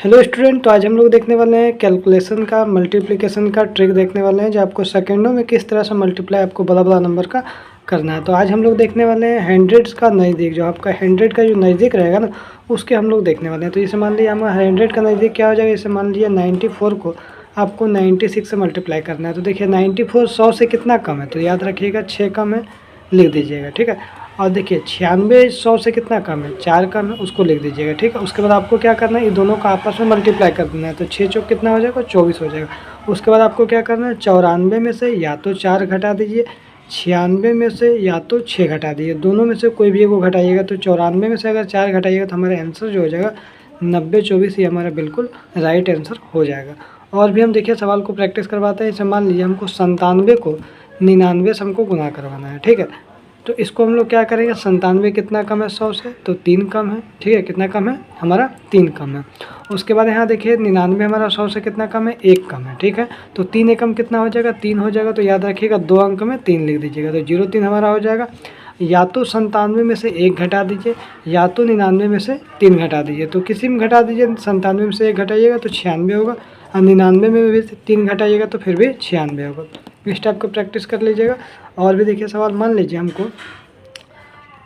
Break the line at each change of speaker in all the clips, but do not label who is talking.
Hello student, तो आज हम लोग देखने वाले हैं कैलकुलेशन का मल्टीप्लिकेशन का ट्रिक देखने वाले हैं, जो आपको सेकंडों में किस तरह से मल्टीप्लाई आपको बड़ा बड़ा नंबर का करना है। तो आज हम लोग देखने वाले हैं हंड्रेड्स का नज़दीक, जो आपका 100 का जो नज़दीक रहेगा ना, उसके हम लोग देखने वाले हैं। तो जैसे मान लीजिए हमारा 100 का नज़दीक क्या हो जाएगा, जैसे मान लीजिए 94 को आपको 96 से मल्टीप्लाई करना है। तो देखिए 94 100 से कितना कम है, तो याद रखिएगा 6 कम है, लिख दीजिएगा, ठीक है। और देखिए 96 100 से कितना कम है, 4 कम है, उसको लिख दीजिएगा, ठीक है। उसके बाद आपको क्या करना है, ये दोनों का आपस में मल्टीप्लाई कर देना है। तो 6 चौक कितना हो जाएगा, 24 हो जाएगा। उसके बाद आपको क्या करना है, 94 में से या तो 4 घटा दीजिए, 96 में से या तो 6 घटा दीजिए, दोनों में से कोई भी एक को घटाइएगा। तो 94 में से अगर 4 घटाइएगा तो हमारा आंसर जो हो जाएगा 90 24, ये हमारा बिल्कुल राइट आंसर हो जाएगा। और भी हम देखिए सवाल को प्रैक्टिस करवाते हैं। जैसे मान लीजिए हमको 97 को 99 से हमको गुना करवाना है, ठीक है। तो इसको हम लोग क्या करेंगे, 97 कितना कम है 100 से, तो 3 कम है, ठीक है। कितना कम है हमारा, 3 कम है। उसके बाद यहाँ देखिए 99 हमारा 100 से कितना कम है, 1 कम है, ठीक है। तो 3 एकम कितना हो जाएगा, 3 हो जाएगा। तो याद रखिएगा 2 अंक में 3 लिख दीजिएगा, तो 03 हमारा हो जाएगा। या तो 97 में से 1 घटा दीजिए, या तो 99 में से 3 घटा दीजिए। तो किसी में घटा दीजिए, 97 में से 1 घटाइएगा तो 96 होगा, और 99 में भी 3 घटाइएगा तो फिर भी 96 होगा। इस टाइप को प्रैक्टिस कर लीजिएगा। और भी देखिए सवाल, मान लीजिए हमको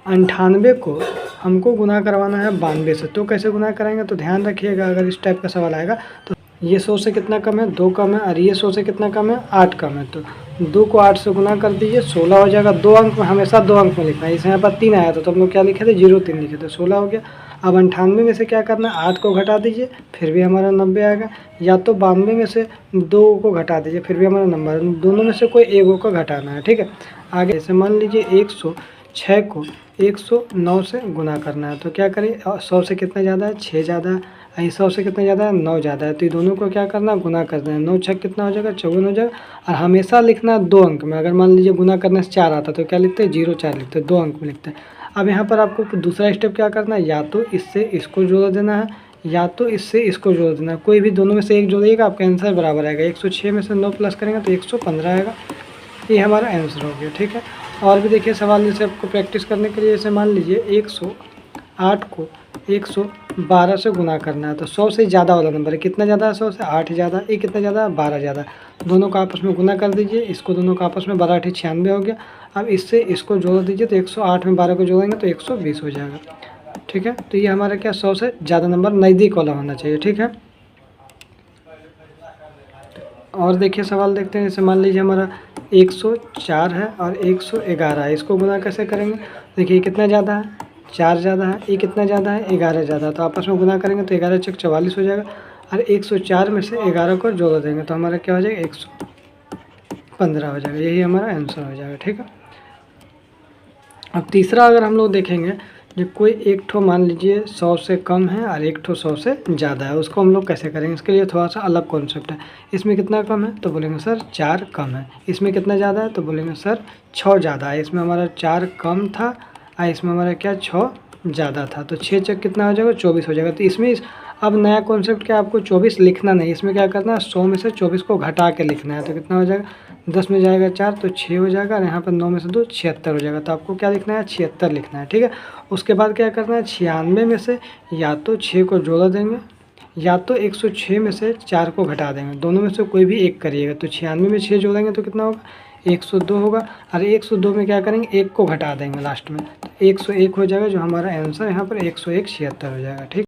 98 को हमको गुना करवाना है 92 से, तो कैसे गुना कराएंगे। तो ध्यान रखिएगा, अगर इस टाइप का सवाल आएगा तो ये 100 से कितना कम है, 2 कम है, और ये 100 से कितना कम है, 8 कम है। तो 2 को 8 से गुना कर दीजिए, 16 हो जाएगा। 2 अंक में हमेशा 2 अंक में लिखना है। इस यहाँ पर 3 आया था तो हम लोग क्या लिखे थे, 03 लिखे थे, 16 हो गया। अब 98 में से क्या करना है, 8 को घटा दीजिए, फिर भी हमारा 90 आएगा। या तो 92 में से 2 को घटा दीजिए, फिर भी हमारा नंबर, दोनों में से कोई एक को घटाना है, ठीक है। आगे जैसे मान लीजिए 106 को 109 से गुना करना है। तो क्या करें, 100 से कितना ज़्यादा है, 6 ज़्यादा है, 100 से कितना ज़्यादा है, 9 ज़्यादा है। तो ये दोनों को क्या करना है, गुना कर देना है। 9 छः कितना हो जाएगा, 54 हो जाएगा। और हमेशा लिखना 2 अंक में। अगर मान लीजिए गुना करने से 4 आता तो क्या लिखते हैं, 04 लिखते हैं, 2 अंक में लिखते हैं। अब यहाँ पर आपको दूसरा स्टेप क्या करना है, या तो इससे इसको जोड़ देना है, या तो इससे इसको जोड़ देना है। कोई भी दोनों में से एक जोड़िएगा, आपका आंसर बराबर आएगा। 106 में से 9 प्लस करेंगे तो 115 आएगा। ये हमारा आंसर हो गया, ठीक है। और भी देखिए सवाल, जैसे आपको प्रैक्टिस करने के लिए, जैसे मान लीजिए 108 को 112 से गुना करना है। तो 100 से ज़्यादा वाला नंबर है, कितना ज़्यादा है, 100 से 8 ज़्यादा, ये कितना ज़्यादा है, 12 ज़्यादा। दोनों का आपस में गुना कर दीजिए, इसको दोनों का आपस में 12 8 96 हो गया। अब इससे इसको जोड़ दीजिए, तो 108 में 12 को जोड़ेंगे तो 120 हो जाएगा, ठीक है। तो ये हमारा क्या, 100 से ज़्यादा नंबर नज़दीक वाला होना चाहिए, ठीक है। और देखिए सवाल देखते हैं। जैसे मान लीजिए हमारा 104 है और 111 है, इसको गुना कैसे करेंगे। देखिए कितना ज़्यादा है, 4 ज़्यादा है, ये कितना ज़्यादा है, 11 ज़्यादा है। तो आपस में गुना करेंगे तो 11 चौक 44 हो जाएगा। और 104 में से 11 को जोड़ देंगे तो हमारा क्या हो जाएगा, 115 हो जाएगा। यही हमारा आंसर हो जाएगा, ठीक है। अब तीसरा अगर हम लोग देखेंगे, जो कोई एक ठो मान लीजिए 100 से कम है और एक ठो 100 से ज़्यादा है, उसको हम लोग कैसे करेंगे। इसके लिए थोड़ा सा अलग कॉन्सेप्ट है। इसमें कितना कम है, तो बोलेंगे सर 4 कम है। इसमें कितना ज़्यादा है, तो बोलेंगे सर 6 ज़्यादा है। इसमें हमारा 4 कम था और इसमें हमारा क्या 6 ज़्यादा था। तो 6 चक कितना हो जाएगा, 24 हो जाएगा। तो इसमें अब नया कॉन्सेप्ट क्या, आपको 24 लिखना नहीं, इसमें क्या करना है, 100 में से 24 को घटा के लिखना है। तो कितना हो जाएगा, 10 में जाएगा 4 तो 6 हो जाएगा, और यहाँ पर 9 में से 2 76 हो जाएगा। तो आपको क्या लिखना है, 76 लिखना है, ठीक है। उसके बाद क्या करना है, 96 में से या तो 6 को जोड़ देंगे, या तो 106 में से 4 को घटा देंगे, दोनों में से कोई भी एक करिएगा। तो 96 में 6 जोड़ेंगे तो कितना होगा, 102 होगा। और 102 में क्या करेंगे, 1 को घटा देंगे लास्ट में, तो 101 हो जाएगा। जो हमारा आंसर यहाँ पर 101 76 हो जाएगा, ठीक।